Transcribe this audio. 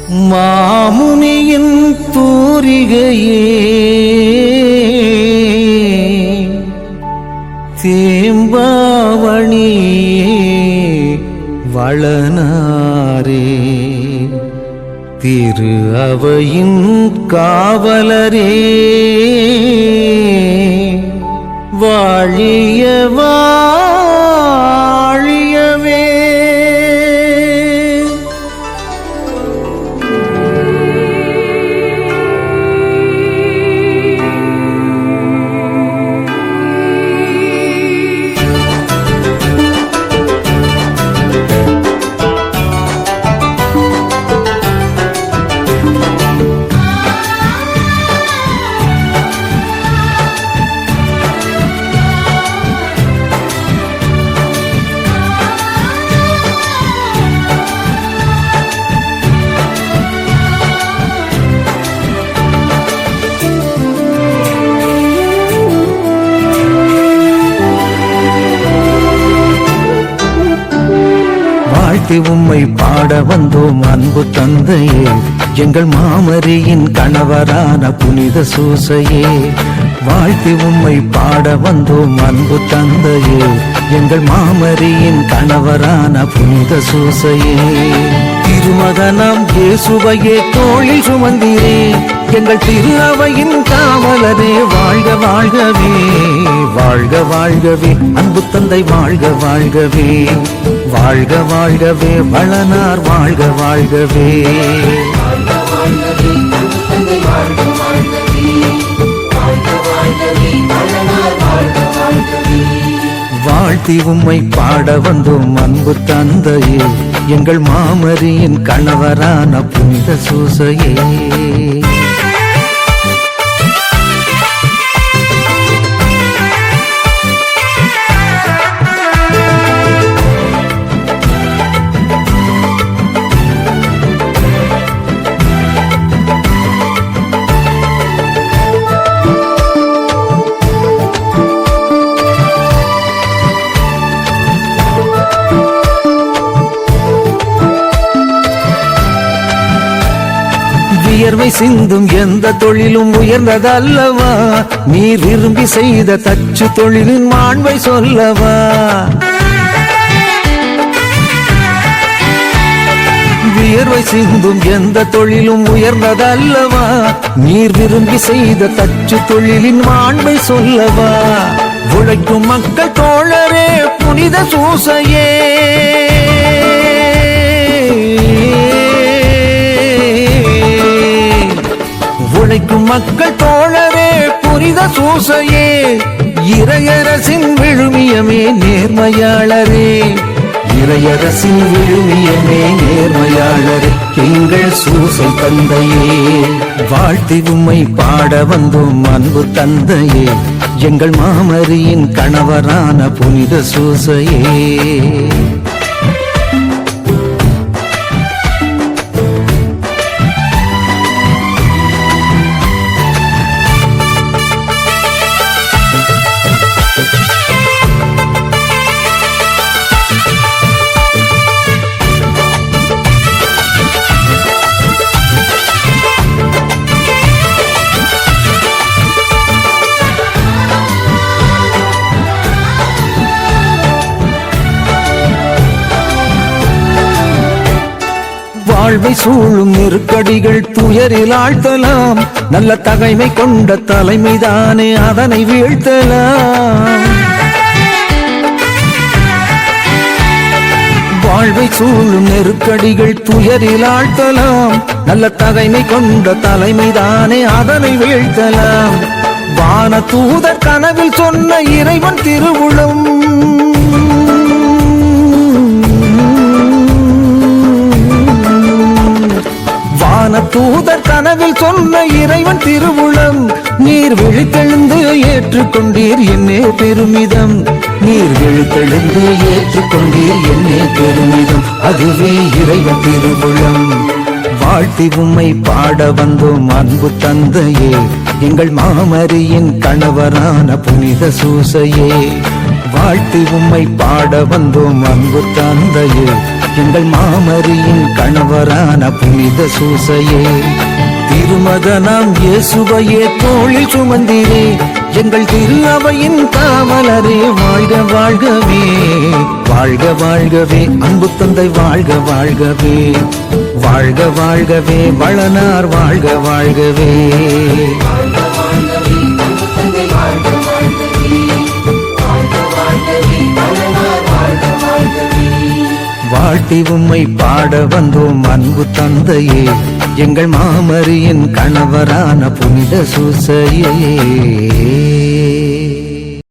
மாமுனியின் தூரிகையே தேம்பாவணி வளனாரே திரு அவையின் காவலரே வாழிய வாழியவே. உம்மை பாட வந்தோம் அன்பு தந்தையே, எங்கள் மாமரியின் கணவரான புனித சூசையே. வாழ்த்தி உம்மை பாட வந்தோம் அன்பு தந்தையே, எங்கள் மாமரியின் கணவரான புனித சூசையே. திருமகனாம் இயேசுவையே தோளில் சுமந்தீரே, எங்கள் திரு அவையின் காவலரே வாழ்க வாழ்கவே வாழ்க வாழ்கவே. அன்பு தந்தை வாழ்க வாழ்கவே வாழ்க வாழ்கவே. வளனார் வாழ்க வாழ்கவே. வாழ்த்தி உம்மை பாட வந்தோம் அன்பு தந்தையே, எங்கள் மாமரியின் கணவரான புனித சூசையே. வியர்வை சிந்தும் எந்த தொழிலும் உயர்ந்ததல்லவா, நீர் விரும்பி செய்த தச்சு தொழிலின் மாண்பை சொல்லவா. வியர்வை சிந்தும் எந்த தொழிலும் உயர்ந்ததல்லவா, நீர் விரும்பி செய்த தச்சு தொழிலின் மாண்பை சொல்லவா. உழைக்கும் மக்கள் தோழரே புனித சூசையே, உழைக்கும் மக்கள் தோழரே புனித சூசையே. இறையரசின் விழுமியமே நேர்மையாளரே, இறையரசின் விழுமியமே நேர்மையாளரே, எங்கள் சூசை தந்தையே. வாழ்த்தி உம்மை பாட வந்தோம் அன்பு தந்தையே, எங்கள் மாமரியின் கணவரான புனித சூசையே. வாழ்வை சூழும் நெருக்கடிகள் துயரில் ஆழ்த்தலாம், நல்ல தகைமை கொண்ட தலைமைதானே அதனை வீழ்த்தலாம். வாழ்வை சூழும் நெருக்கடிகள் துயரில் ஆழ்த்தலாம், நல்ல தகைமை கொண்ட தலைமைதானே அதனை வீழ்த்தலாம். வான தூதர் கனவில் சொன்ன இறைவன் திருவுளம், தூதர் கனவில் சொன்ன இறைவன் திருவுளம். நீர் விழித்தெழுந்து ஏற்றுக்கொண்டீர் என்னே பெருமிதம், நீர் விழித்தெழுந்து ஏற்றுக்கொண்டீர் என்னே பெருமிதம், அதுவே இறைவன் திருவுளம். வாழ்த்தி உம்மை பாட வந்தோம் அன்பு தந்தையே, எங்கள் மாமரியின் கணவரான புனித சூசையே. வாழ்த்தி உம்மை பாட வந்தோம் அன்பு தந்தையே, எங்கள் மாமரியின் கணவரான புனித சூசையே, திருமகனாம் இயேசுவையே தோளில் சுமந்தீரே, எங்கள் திரு அவையின் காவலரே வாழ்க வாழ்கவே, வாழ்க வாழ்கவே அன்பு தந்தை வாழ்க வாழ்கவே, வாழ்க வாழ்கவே வளனார் வாழ்க வாழ்கவே. வாழ்த்தி உம்மை பாட வந்தோம் அன்பு தந்தையே, எங்கள் மாமரியின் கணவரான புனித சூசையே.